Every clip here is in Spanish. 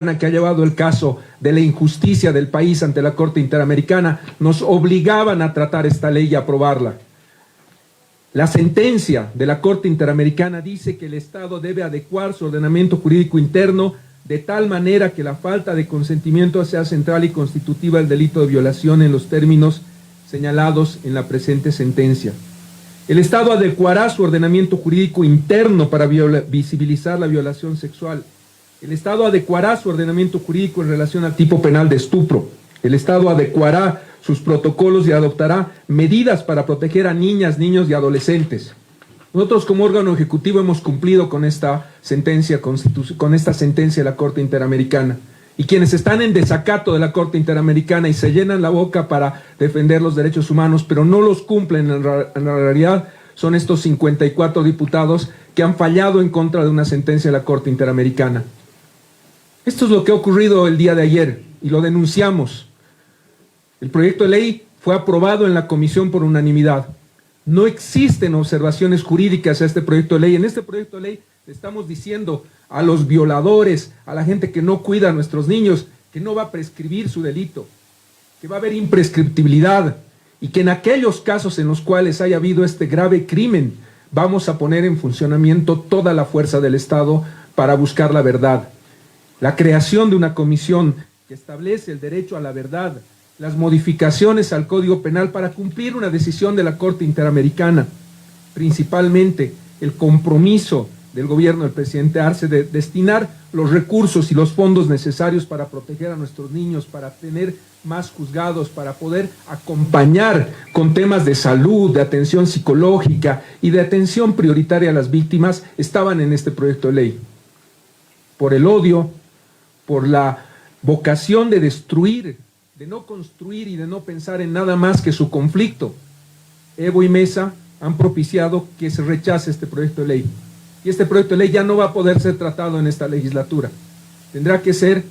que ha llevado el caso de la injusticia del país ante la Corte Interamericana, nos obligaban a tratar esta ley y aprobarla. La sentencia de la Corte Interamericana dice que el Estado debe adecuar su ordenamiento jurídico interno de tal manera que la falta de consentimiento sea central y constitutiva del delito de violación en los términos señalados en la presente sentencia. El Estado adecuará su ordenamiento jurídico interno para visibilizar la violación sexual. El Estado adecuará su ordenamiento jurídico en relación al tipo penal de estupro. El Estado adecuará sus protocolos y adoptará medidas para proteger a niñas, niños y adolescentes. Nosotros como órgano ejecutivo hemos cumplido con esta sentencia de la Corte Interamericana. Y quienes están en desacato de la Corte Interamericana y se llenan la boca para defender los derechos humanos, pero no los cumplen en la realidad, son estos 54 diputados que han fallado en contra de una sentencia de la Corte Interamericana. Esto es lo que ha ocurrido el día de ayer y lo denunciamos. El proyecto de ley fue aprobado en la comisión por unanimidad. No existen observaciones jurídicas a este proyecto de ley. En este proyecto de ley le estamos diciendo a los violadores, a la gente que no cuida a nuestros niños, que no va a prescribir su delito, que va a haber imprescriptibilidad y que en aquellos casos en los cuales haya habido este grave crimen, vamos a poner en funcionamiento toda la fuerza del Estado para buscar la verdad. La creación de una comisión que establece el derecho a la verdad, las modificaciones al Código Penal para cumplir una decisión de la Corte Interamericana, principalmente el compromiso del gobierno del presidente Arce de destinar los recursos y los fondos necesarios para proteger a nuestros niños, para tener más juzgados, para poder acompañar con temas de salud, de atención psicológica y de atención prioritaria a las víctimas, estaban en este proyecto de ley. Por el odio, por la vocación de destruir, de no construir y de no pensar en nada más que su conflicto, Evo y Mesa han propiciado que se rechace este proyecto de ley. Y este proyecto de ley ya no va a poder ser tratado en esta legislatura. Tendrá que ser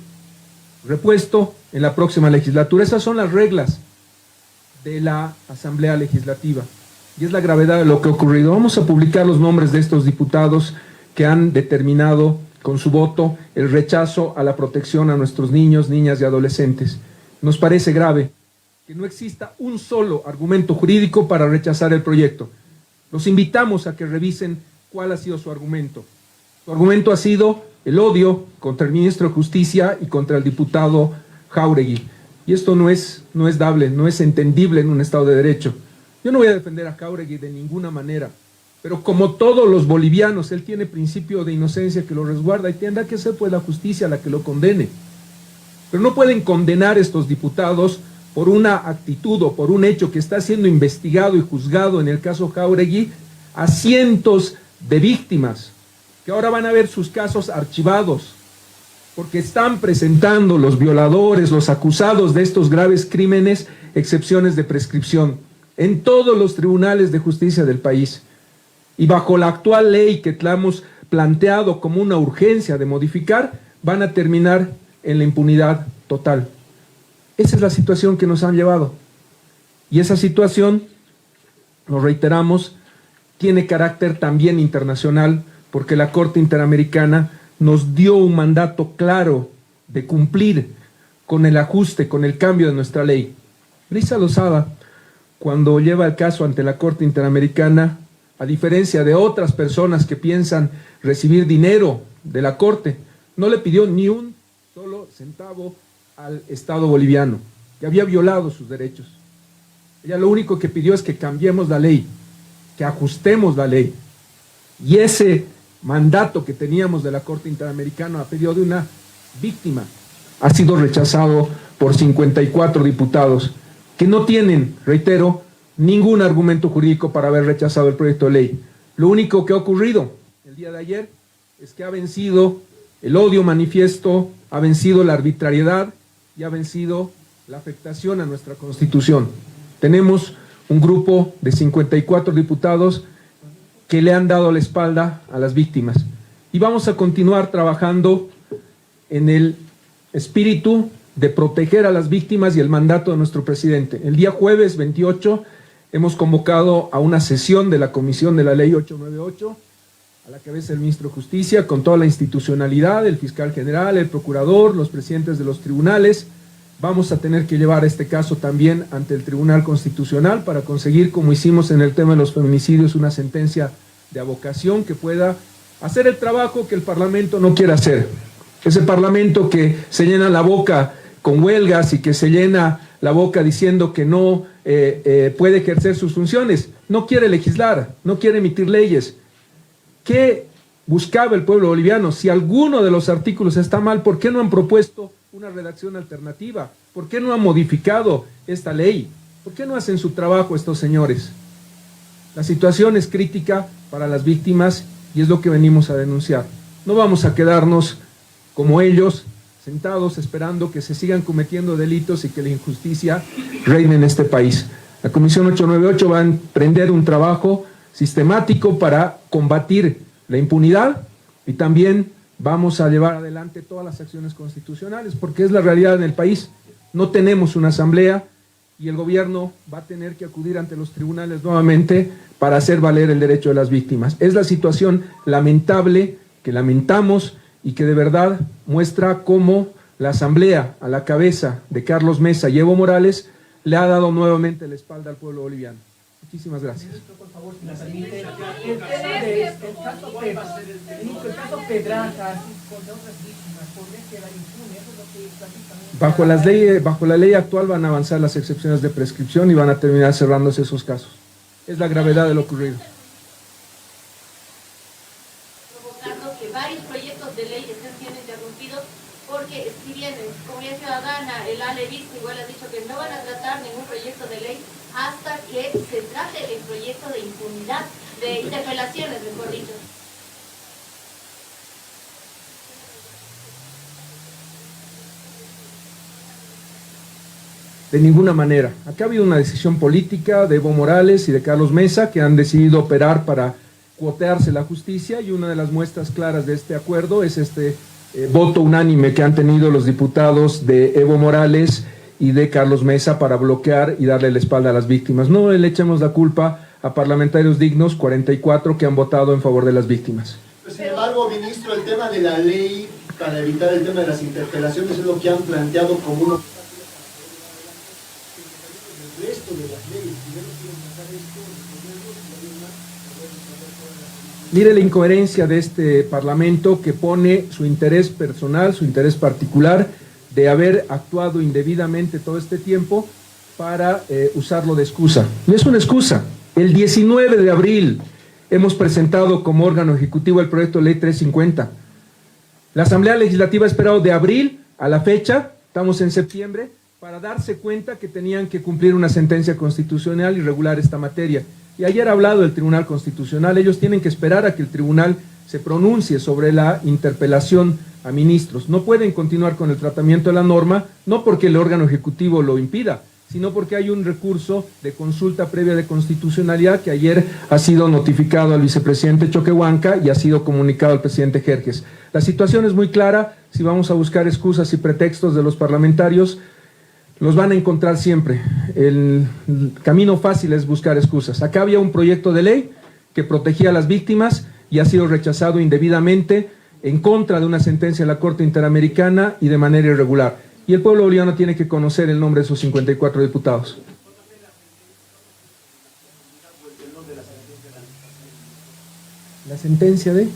repuesto en la próxima legislatura. Esas son las reglas de la Asamblea Legislativa. Y es la gravedad de lo que ha ocurrido. Vamos a publicar los nombres de estos diputados que han determinado con su voto el rechazo a la protección a nuestros niños, niñas y adolescentes. Nos parece grave que no exista un solo argumento jurídico para rechazar el proyecto. Los invitamos a que revisen cuál ha sido su argumento. Su argumento ha sido el odio contra el ministro de Justicia y contra el diputado Jáuregui. Y esto no es dable, no es entendible en un Estado de Derecho. Yo no voy a defender a Jáuregui de ninguna manera, pero como todos los bolivianos, él tiene principio de inocencia que lo resguarda y tendrá que ser pues la justicia la que lo condene. Pero no pueden condenar estos diputados por una actitud o por un hecho que está siendo investigado y juzgado en el caso Jáuregui a cientos de víctimas, que ahora van a ver sus casos archivados, porque están presentando los violadores, los acusados de estos graves crímenes, excepciones de prescripción en todos los tribunales de justicia del país. Y bajo la actual ley que hemos planteado como una urgencia de modificar, van a terminar en la impunidad total. Esa es la situación que nos han llevado. Y esa situación, nos reiteramos, tiene carácter también internacional, porque la Corte Interamericana nos dio un mandato claro de cumplir con el ajuste, con el cambio de nuestra ley. Brisa Lozada, cuando lleva el caso ante la Corte Interamericana, a diferencia de otras personas que piensan recibir dinero de la Corte, no le pidió ni un solo centavo al Estado boliviano, que había violado sus derechos. Ella lo único que pidió es que cambiemos la ley, que ajustemos la ley. Y ese mandato que teníamos de la Corte Interamericana a pedido de una víctima ha sido rechazado por 54 diputados que no tienen, reitero, ningún argumento jurídico para haber rechazado el proyecto de ley. Lo único que ha ocurrido el día de ayer es que ha vencido el odio manifiesto, ha vencido la arbitrariedad y ha vencido la afectación a nuestra Constitución. Tenemos un grupo de 54 diputados que le han dado la espalda a las víctimas. Y vamos a continuar trabajando en el espíritu de proteger a las víctimas y el mandato de nuestro presidente. El día jueves 28 hemos convocado a una sesión de la Comisión de la Ley 898 a la cabeza del ministro de Justicia, con toda la institucionalidad, el fiscal general, el procurador, los presidentes de los tribunales. Vamos a tener que llevar este caso también ante el Tribunal Constitucional para conseguir, como hicimos en el tema de los feminicidios, una sentencia de avocación que pueda hacer el trabajo que el Parlamento no quiere hacer. Ese Parlamento que se llena la boca con huelgas y que se llena la boca diciendo que no puede ejercer sus funciones, no quiere legislar, no quiere emitir leyes. ¿Qué buscaba el pueblo boliviano? Si alguno de los artículos está mal, ¿por qué no han propuesto una redacción alternativa? ¿Por qué no han modificado esta ley? ¿Por qué no hacen su trabajo estos señores? La situación es crítica para las víctimas y es lo que venimos a denunciar. No vamos a quedarnos como ellos, sentados esperando que se sigan cometiendo delitos y que la injusticia reine en este país. La Comisión 898 va a emprender un trabajo sistemático para combatir la impunidad y también vamos a llevar adelante todas las acciones constitucionales, porque es la realidad en el país. No tenemos una asamblea y el gobierno va a tener que acudir ante los tribunales nuevamente para hacer valer el derecho de las víctimas. Es la situación lamentable que lamentamos y que de verdad muestra cómo la asamblea a la cabeza de Carlos Mesa y Evo Morales le ha dado nuevamente la espalda al pueblo boliviano. Muchísimas gracias. Por favor, si me permite, el tema del caso Pedrajas contra otras víctimas, ¿podría quedar impune? Eso es lo que prácticamente... Bajo la ley actual van a avanzar las excepciones de prescripción y van a terminar cerrándose esos casos. Es la gravedad de lo ocurrido. Provocando que varios proyectos de ley estén siendo interrumpidos porque si bien Comunidad Ciudadana, el ALE igual ha dicho que no van a tratar ningún proyecto de ley hasta que se trate el proyecto de impunidad, de interpelaciones, mejor dicho. De ninguna manera. Acá ha habido una decisión política de Evo Morales y de Carlos Mesa que han decidido operar para cuotearse la justicia y una de las muestras claras de este acuerdo es este voto unánime que han tenido los diputados de Evo Morales y de Carlos Mesa para bloquear y darle la espalda a las víctimas. No le echemos la culpa a parlamentarios dignos, 44, que han votado en favor de las víctimas. Sin embargo, ministro, el tema de la ley para evitar el tema de las interpelaciones es lo que han planteado como uno del resto de las leyes. Primero quieren pasar esto, Mire la incoherencia de este Parlamento que pone su interés personal, su interés particular de haber actuado indebidamente todo este tiempo para usarlo de excusa. No es una excusa. El 19 de abril hemos presentado como órgano ejecutivo el proyecto de ley 350. La Asamblea Legislativa ha esperado de abril a la fecha, estamos en septiembre, para darse cuenta que tenían que cumplir una sentencia constitucional y regular esta materia. Y ayer ha hablado el Tribunal Constitucional, ellos tienen que esperar a que el Tribunal se pronuncie sobre la interpelación a ministros. No pueden continuar con el tratamiento de la norma, no porque el órgano ejecutivo lo impida, sino porque hay un recurso de consulta previa de constitucionalidad que ayer ha sido notificado al vicepresidente Choquehuanca y ha sido comunicado al presidente Jerjes. La situación es muy clara, si vamos a buscar excusas y pretextos de los parlamentarios, los van a encontrar siempre. El camino fácil es buscar excusas. Acá había un proyecto de ley que protegía a las víctimas y ha sido rechazado indebidamente en contra de una sentencia de la Corte Interamericana y de manera irregular. Y el pueblo boliviano tiene que conocer el nombre de sus 54 diputados. ¿La sentencia de?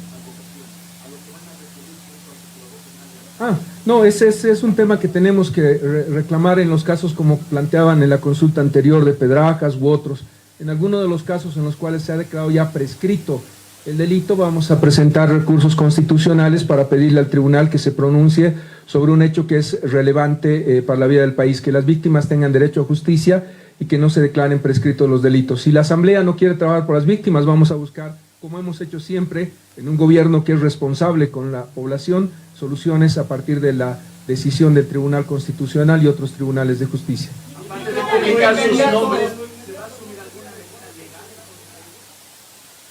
No, ese es un tema que tenemos que reclamar en los casos como planteaban en la consulta anterior de Pedrajas u otros. En algunos de los casos en los cuales se ha declarado ya prescrito el delito, vamos a presentar recursos constitucionales para pedirle al tribunal que se pronuncie sobre un hecho que es relevante para la vida del país, que las víctimas tengan derecho a justicia y que no se declaren prescritos los delitos. Si la Asamblea no quiere trabajar por las víctimas, vamos a buscar, como hemos hecho siempre, en un gobierno que es responsable con la población, soluciones a partir de la decisión del Tribunal Constitucional y otros tribunales de justicia.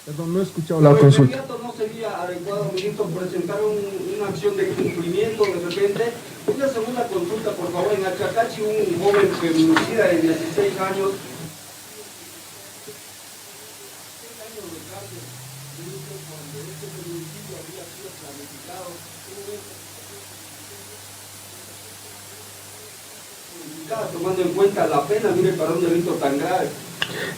Perdón, no he escuchado la consulta. ¿No sería adecuado, ministro, presentar una acción de cumplimiento de repente? Una segunda consulta, por favor. En Achacachi, un joven feminicida de 16 años. tipificada, tomando en cuenta la pena, mire, para un delito tan grave.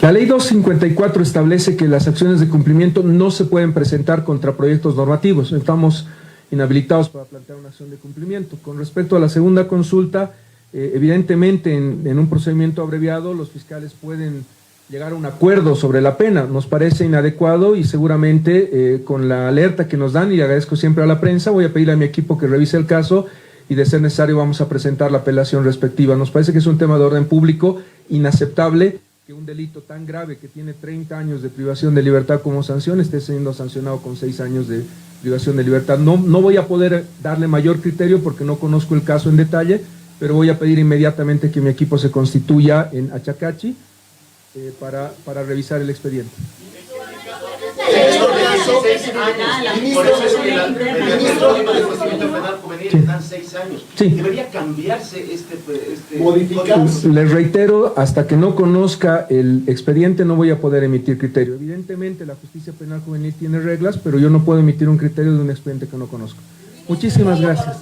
La ley 254 establece que las acciones de cumplimiento no se pueden presentar contra proyectos normativos. Estamos inhabilitados para plantear una acción de cumplimiento. Con respecto a la segunda consulta, evidentemente en un procedimiento abreviado los fiscales pueden llegar a un acuerdo sobre la pena. Nos parece inadecuado y seguramente con la alerta que nos dan, y agradezco siempre a la prensa, voy a pedirle a mi equipo que revise el caso y de ser necesario vamos a presentar la apelación respectiva. Nos parece que es un tema de orden público inaceptable que un delito tan grave que tiene 30 años de privación de libertad como sanción esté siendo sancionado con 6 años de privación de libertad. No voy a poder darle mayor criterio porque no conozco el caso en detalle, pero voy a pedir inmediatamente que mi equipo se constituya en Achacachi para revisar el expediente. Por eso es que el procedimiento penal juvenil le dan 6 años. Sí. Debería cambiarse modificarse. Les reitero, hasta que no conozca el expediente no voy a poder emitir criterio. Evidentemente la justicia penal juvenil tiene reglas, pero yo no puedo emitir un criterio de un expediente que no conozco. Muchísimas gracias.